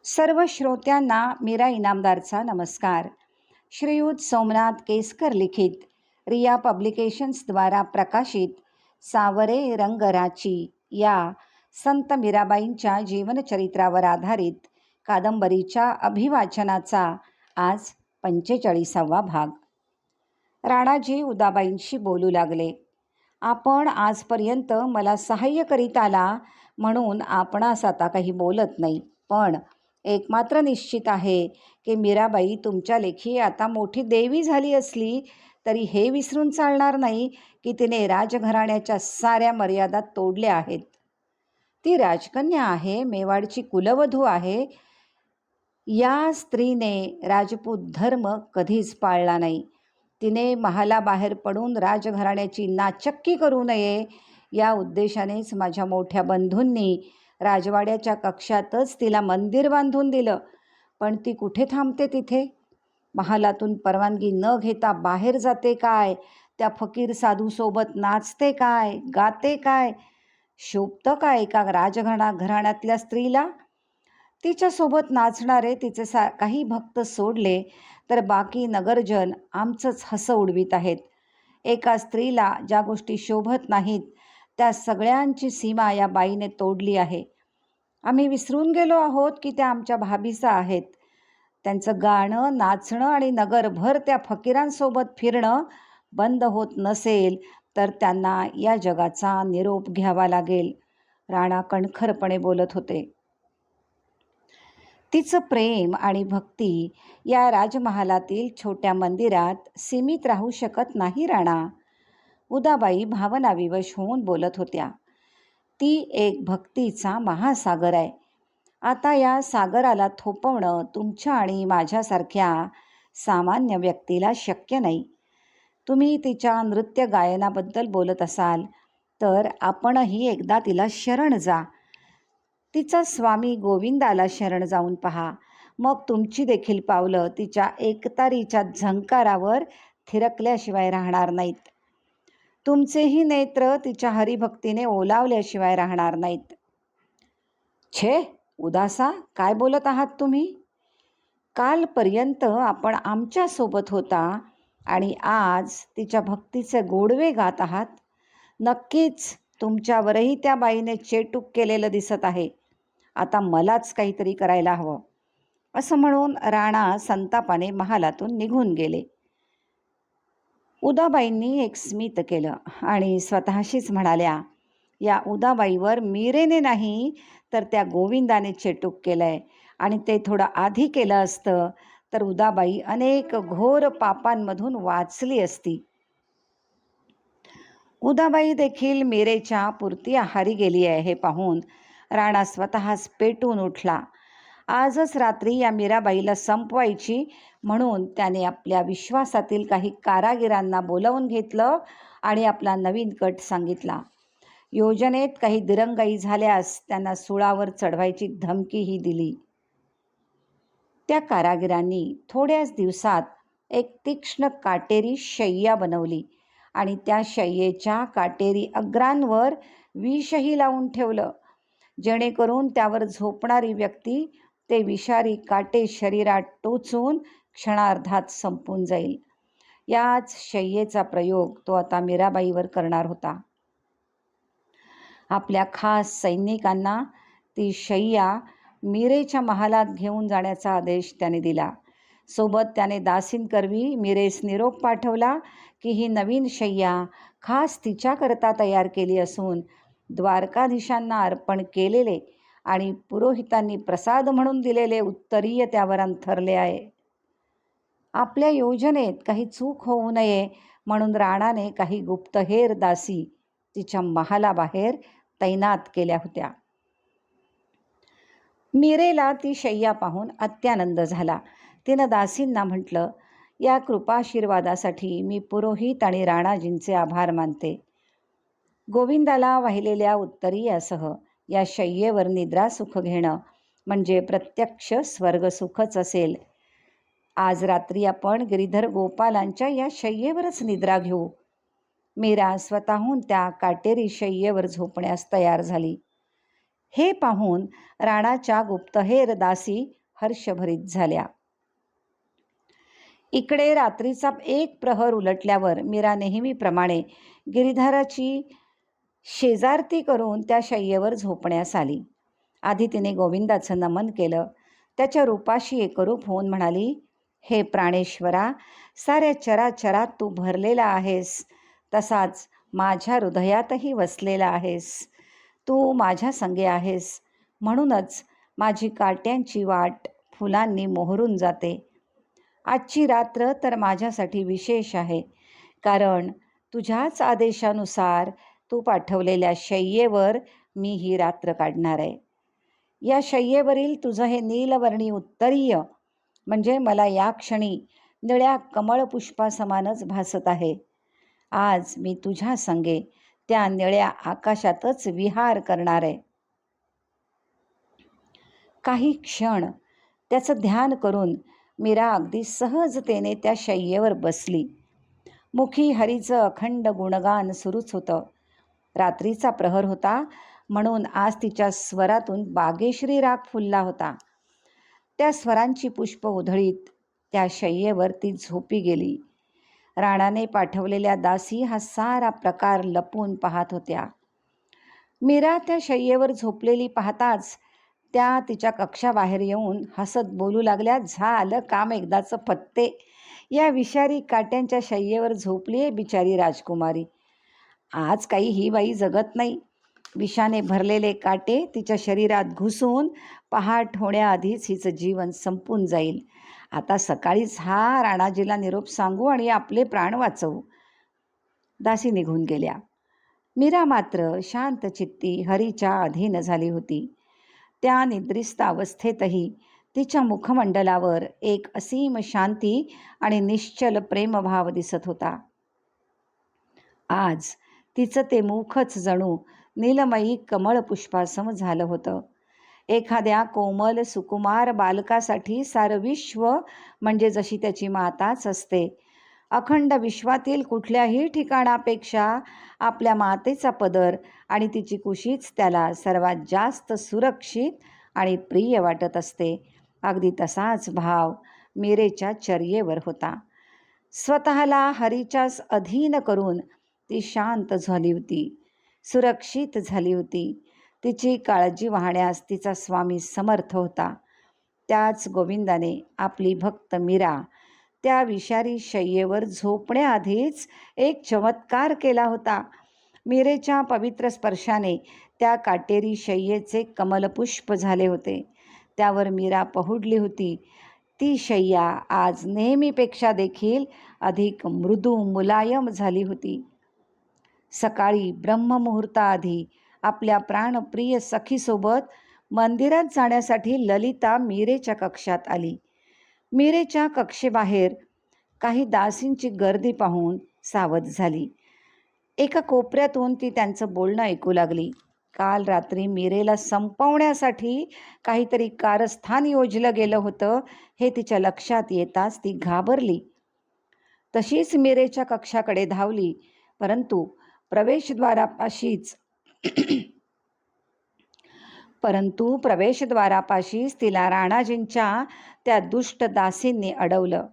सर्व श्रोत्यांना मीरा इनामदारचा नमस्कार. श्रीयुत सोमनाथ केसकर लिखित रिया पब्लिकेशन्सद्वारा प्रकाशित सावरे रंगराची या संत मीराबाईंच्या जीवनचरित्रावर आधारित कादंबरीच्या अभिवाचनाचा आज 45वा भाग. राणाजी उदाबाईंशी बोलू लागले. आपण आजपर्यंत मला सहाय्य करीत आला म्हणून आपणास आता काही बोलत नाही, पण एक मात्र निश्चित आहे की मीराबाई तुमच्या लेखी आता मोठी देवी झाली असली तरी हे विसरून चालणार नाही की तिने राजघराण्याच्या साऱ्या मर्यादा तोडल्या आहेत. ती राजकन्या आहे, मेवाडची कुलवधू आहे. या स्त्रीने राजपूत धर्म कधीच पाळला नाही. तिने महालाबाहेर पडून राजघराण्याची नाचक्की करू नये या उद्देशानेच माझ्या मोठ्या बंधूंनी राजवाड्याच्या कक्षातच तिला मंदिर बांधून दिलं. पण ती कुठे थांबते तिथे? महालातून परवानगी न घेता बाहेर जाते काय? त्या फकीर साधूसोबत नाचते काय, गाते काय? शोभतं काय एका घराण्यातल्या स्त्रीला? तिच्यासोबत नाचणारे तिचे काही भक्त सोडले तर बाकी नगरजन आमचंच हसं उडवीत आहेत. एका स्त्रीला ज्या गोष्टी शोभत नाहीत त्या सगळ्यांची सीमा या बाईने तोडली आहे. आम्ही विसरून गेलो आहोत की त्या आमच्या भाभीसा आहेत. त्यांचं गाणं, नाचणं आणि नगरभर त्या फकीरांसोबत फिरणं बंद होत नसेल तर त्यांना या जगाचा निरोप घ्यावा लागेल. राणा कणखरपणे बोलत होते. तिचं प्रेम आणि भक्ती या राजमहालातील छोट्या मंदिरात सीमित राहू शकत नाही राणा. उदाबाई भावनाविवश होऊन बोलत होत्या. ती एक भक्तीचा महासागर आहे. आता या सागराला थोपवणं तुमच्या आणि माझ्यासारख्या सामान्य व्यक्तीला शक्य नाही. तुम्ही तिच्या नृत्य गायनाबद्दल बोलत असाल तर आपणही एकदा तिला शरण जा. तिचा स्वामी गोविंदाला शरण जाऊन पहा. मग तुमची देखील पावलं तिच्या एकतारीच्या झंकारावर थिरकल्याशिवाय राहणार नाहीत. तुमचेही नेत्र तिच्या हरिभक्तीने ओलावल्याशिवाय राहणार नाहीत. छे उदासा, काय बोलत आहात तुम्ही? कालपर्यंत आपण आमच्यासोबत होता आणि आज तिच्या भक्तीचे गोडवे गात आहात. नक्कीच तुमच्यावरही त्या बाईने चेटूक केलेलं दिसत आहे. आता मलाच काहीतरी करायला हवं, असं म्हणून राणा संतापाने महालातून निघून गेले. उदाबाईंनी एक स्मित केलं आणि स्वतःशीच म्हणाल्या, या उदाबाईवर मीरेने नाही तर त्या गोविंदाने चेटूक केलंय आणि ते थोडं आधी केलं असतं तर उदाबाई अनेक घोर पापांमधून वाचली असती. उदाबाई देखील मीरेच्या पुरती आहारी गेली आहे हे पाहून राणा स्वतःच पेटून उठला. आजच रात्री या मीराबाईला संपवायची म्हणून त्याने आपल्या विश्वासातील काही कारागिरांना बोलावून घेतलं आणि आपला नवीन कट सांगितला. योजनेत काही दिरंगाई झाल्यास त्यांना सुळावर चढवायची धमकीही दिली. त्या कारागिरांनी थोड्याच दिवसात एक तीक्ष्ण काटेरी शय्या बनवली आणि त्या शय्येच्या काटेरी अग्रांवर विषही लावून ठेवलं, जेणेकरून त्यावर झोपणारी व्यक्ती ते विषारी काटे शरीरात टोचून क्षणार्धात संपून जाईल. याच शय्येचा प्रयोग तो आता मीराबाईवर करणार होता. आपल्या खास सैनिकांना ती शय्या मीरेच्या महालात घेऊन जाण्याचा आदेश त्याने दिला. सोबत त्याने दासींकरवी मीरेस निरोप पाठवला की ही नवीन शय्या खास तिच्याकरता तयार केली असून द्वारकाधीशांना अर्पण केलेले आणि पुरोहितांनी प्रसाद म्हणून दिलेले उत्तरीय त्यावर अंथरले आहे. आपल्या योजनेत काही चूक होऊ नये म्हणून राणाने काही गुप्तहेर दासी तिच्या महालाबाहेर तैनात केल्या होत्या. मीरेला ती शय्या पाहून अत्यानंद झाला. तिनं दासींना म्हटलं, या कृपाशीर्वादासाठी मी पुरोहित आणि राणाजींचे आभार मानते. गोविंदाला वाहिलेल्या उत्तरीयासह या शय्येवर निद्रासुख घेणं म्हणजे प्रत्यक्ष स्वर्गसुखच असेल. आज रात्री आपण गिरीधर गोपालांच्या या शय्येवरच निद्रा घेऊ. मीरा स्वतःहून त्या काटेरी शय्येवर झोपण्यास तयार झाली. हे पाहून राणाच्या गुप्तहेर दासी हर्षभरीत झाल्या. इकडे रात्रीचा एक प्रहर उलटल्यावर मीरा नेहमीप्रमाणे गिरिधराची शेजारती करून त्या शय्येवर झोपण्यास आली. आधी तिने गोविंदाचं नमन केलं. त्याच्या रूपाशी एकरूप होऊन म्हणाली, हे प्राणेश्वरा, साऱ्या चराचरात तू भरलेला आहेस, तसाच माझ्या हृदयातही वसलेला आहेस. तू माझ्या संगे आहेस, म्हणूनच माझी काट्यांची वाट फुलांनी मोहरून जाते. आजची रात्र तर माझ्यासाठी विशेष आहे, कारण तुझ्याच आदेशानुसार तू पाठवलेल्या शय्येवर मी ही रात्र काढणार आहे. या शय्येवरील तुझं हे नीलवर्णी उत्तरीय म्हणजे मला या क्षणी निळ्या कमळपुष्पासमानच भासत आहे. आज मी तुझ्या संगे त्या निळ्या आकाशातच विहार करणार आहे. काही क्षण त्याचं ध्यान करून मीरा अगदी सहजतेने त्या शय्येवर बसली. मुखी हरीचं अखंड गुणगान सुरूच होतं. रात्रीचा प्रहर होता, म्हणून आज तिच्या स्वरातून बागेश्री राग फुलला होता. त्या स्वरांची पुष्प उधळीत त्या शय्येवर ती झोपी गेली. राणाने पाठवलेल्या दासी हा सारा प्रकार लपून पाहत होत्या. मीरा त्या शय्येवर झोपलेली पाहताच त्या तिच्या कक्षाबाहेर येऊन हसत बोलू लागल्या, झालं काम एकदाचं पत्ते. या विषारी काट्यांच्या शय्येवर झोपली आहे बिचारी राजकुमारी. आज काही ही बाई जगत नाही. विषाने भरलेले काटे तिच्या शरीरात घुसून पहाट होण्याआधीच हिचं जीवन संपून जाईल. आता सकाळीच हा राणाजीला निरोप सांगू आणि आपले प्राण वाचवू. दासी निघून गेल्या. मीरा मात्र शांतचित्ती हरीच्या अधीन झाली होती. त्या निद्रिस्त अवस्थेतही तिच्या मुखमंडलावर एक असीम शांती आणि निश्चल प्रेमभाव दिसत होता. आज तिचं ते मुखच जणू नीलमयी कमळपुष्पासम झालं होतं. एखाद्या कोमल सुकुमार बालकासाठी सारं विश्व म्हणजे जशी त्याची माताच असते. अखंड विश्वातील कुठल्याही ठिकाणापेक्षा आपल्या मातेचा पदर आणि तिची कुशीच त्याला सर्वात जास्त सुरक्षित आणि प्रिय वाटत असते. अगदी तसाच भाव मीरेच्या चर्येवर होता. स्वतःला हरीच्याच अधीन करून ती शांत झाली होती, सुरक्षित झाली होती. तिची काळजी वाहण्यास तिचा स्वामी समर्थ होता. त्याच गोविंदाने आपली भक्त मीरा त्या विषारी शय्येवर झोपण्याआधीच एक चमत्कार केला होता. मीरेच्या पवित्र स्पर्शाने त्या काटेरी शय्येचे कमलपुष्प झाले होते. त्यावर मीरा पहुडली होती. ती शय्या आज नेहमीपेक्षा देखील अधिक मृदू मुलायम झाली होती. सकाळी ब्रह्ममुहूर्ताआधी आपल्या प्राणप्रिय सखीसोबत मंदिरात जाण्यासाठी ललिता मीरेच्या कक्षात आली. मीरेच्या कक्षेबाहेर काही दासींची गर्दी पाहून सावध झाली. एका कोपऱ्यातून ती त्यांचं बोलणं ऐकू लागली. काल रात्री मीरेला संपवण्यासाठी काहीतरी कारस्थान योजलं गेलं होतं हे तिच्या लक्षात येताच ती घाबरली. तशीच मीरेच्या कक्षाकडे धावली, परंतु प्रवेशद्वारापाशीच तिला राणाजींच्या त्या दुष्ट दासींनी अडवलं.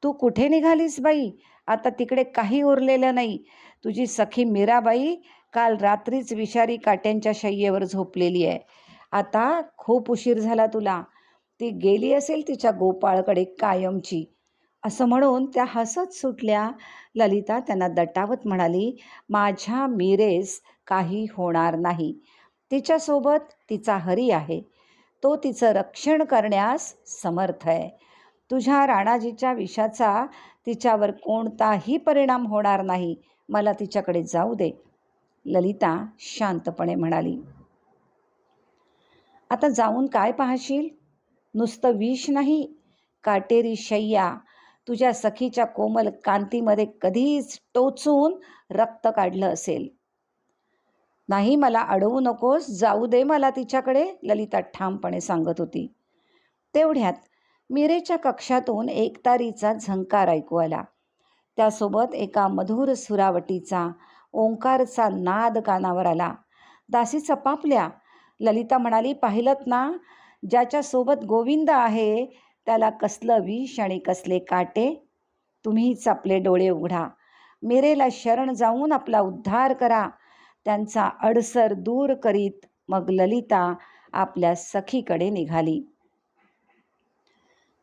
तू कुठे निघालीस बाई? आता तिकडे काही उरलेलं नाही. तुझी सखी मीराबाई काल रात्रीच विषारी काट्यांच्या शय्येवर झोपलेली आहे. आता खूप उशीर झाला तुला. ती गेली असेल तिच्या गोपाळकडे कायमची. असं म्हणून त्या हसत सुटल्या. ललिता त्यांना दटावत म्हणाली, माझ्या मीरेस काही होणार नाही. तिच्यासोबत तिचा हरी आहे. तो तिचं रक्षण करण्यास समर्थ आहे. तुझ्या राणाजीच्या विषाचा तिच्यावर कोणताही परिणाम होणार नाही. मला तिच्याकडे जाऊ दे. ललिता शांतपणे म्हणाली. आता जाऊन काय पाहशील? नुसतं विष नाही, काटेरी शय्या तुझ्या सखीच्या कोमल कांतीमध्ये कधीच टोचून रक्त काढलं असेल. नाही, मला अडवू नकोस, जाऊ दे मला तिच्याकडे, ललिता ठामपणे सांगत होती. तेवढ्यात मीरेच्या कक्षातून एकतारीचा झंकार ऐकू आला. त्यासोबत एका मधुर सुरावटीचा ओंकारचा नाद कानावर आला. दासी चपापल्या. ललिता म्हणाली, पाहिलंत ना, ज्याच्यासोबत गोविंद आहे त्याला कसलं विष आणि कसले काटे. तुम्हीच आपले डोळे उघडा, मीरेला शरण जाऊन आपला उद्धार करा. त्यांचा अडसर दूर करीत मग ललिता आपल्या सखीकडे निघाली.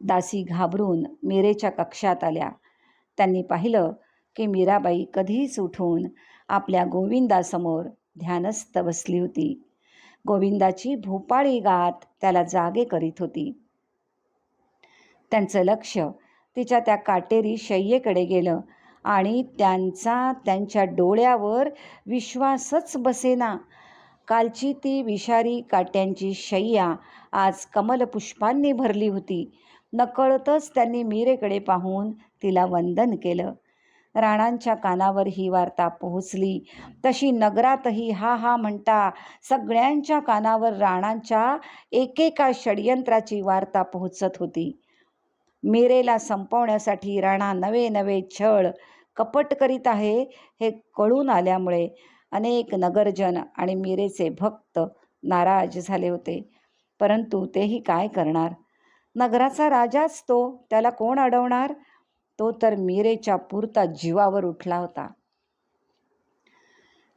दासी घाबरून मीरेच्या कक्षात आल्या. त्यांनी पाहिलं की मीराबाई कधीच उठून आपल्या गोविंदासमोर ध्यानस्थ बसली होती. गोविंदाची भोपाळी गात त्याला जागे करीत होती. त्यांचं लक्ष तिच्या त्या काटेरी शय्येकडे गेलं आणि त्यांच्या डोळ्यावर विश्वासच बसेना. कालची ती विषारी काट्यांची शय्या आज कमलपुष्पांनी भरली होती. नकळतच त्यांनी मीरेकडे पाहून तिला वंदन केलं. राणांच्या कानावर ही वार्ता पोहोचली तशी नगरातही हा हा म्हणता सगळ्यांच्या कानावर राणांच्या एकेका षडयंत्राची वार्ता पोहोचत होती. मीरेला संपवण्यासाठी राणा नवे नवे छळ कपट करीत आहे हे कळून आल्यामुळे अनेक नगरजन आणि मीरेचे भक्त नाराज झाले होते. परंतु तेही काय करणार? नगराचा राजाच तो, त्याला कोण अडवणार? तो तर मीरेच्या पुरता जीवावर उठला होता.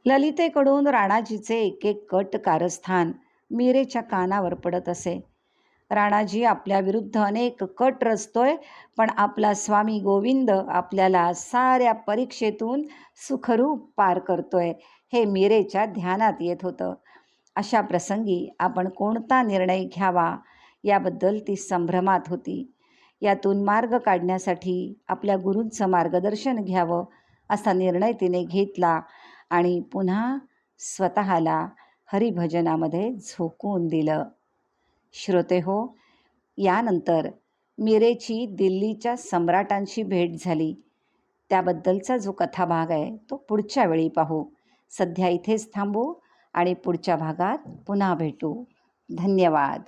ललितेकडून राणाजीचे एक एक कट कारस्थान मीरेच्या कानावर पडत असे. राणाजी आपल्या विरुद्ध अनेक कट रचतोय, पण आपला स्वामी गोविंद आपल्याला साऱ्या परीक्षेतून सुखरूप पार करतोय हे मीरेच्या ध्यानात येत होतं. अशा प्रसंगी आपण कोणता निर्णय घ्यावा याबद्दल ती संभ्रमात होती. यातून मार्ग काढण्यासाठी आपल्या गुरूंचं मार्गदर्शन घ्यावं असा निर्णय तिने घेतला आणि पुन्हा स्वतःला हरिभजनामध्ये झोकून दिलं. श्रोतेहो, यानंतर मीरेची दिल्लीच्या सम्राटांशी भेट झाली. त्याबद्दलचा जो कथाभाग आहे तो पुढच्या वेळी पाहू. सध्या इथेच थांबू आणि पुढच्या भागात पुन्हा भेटू. धन्यवाद.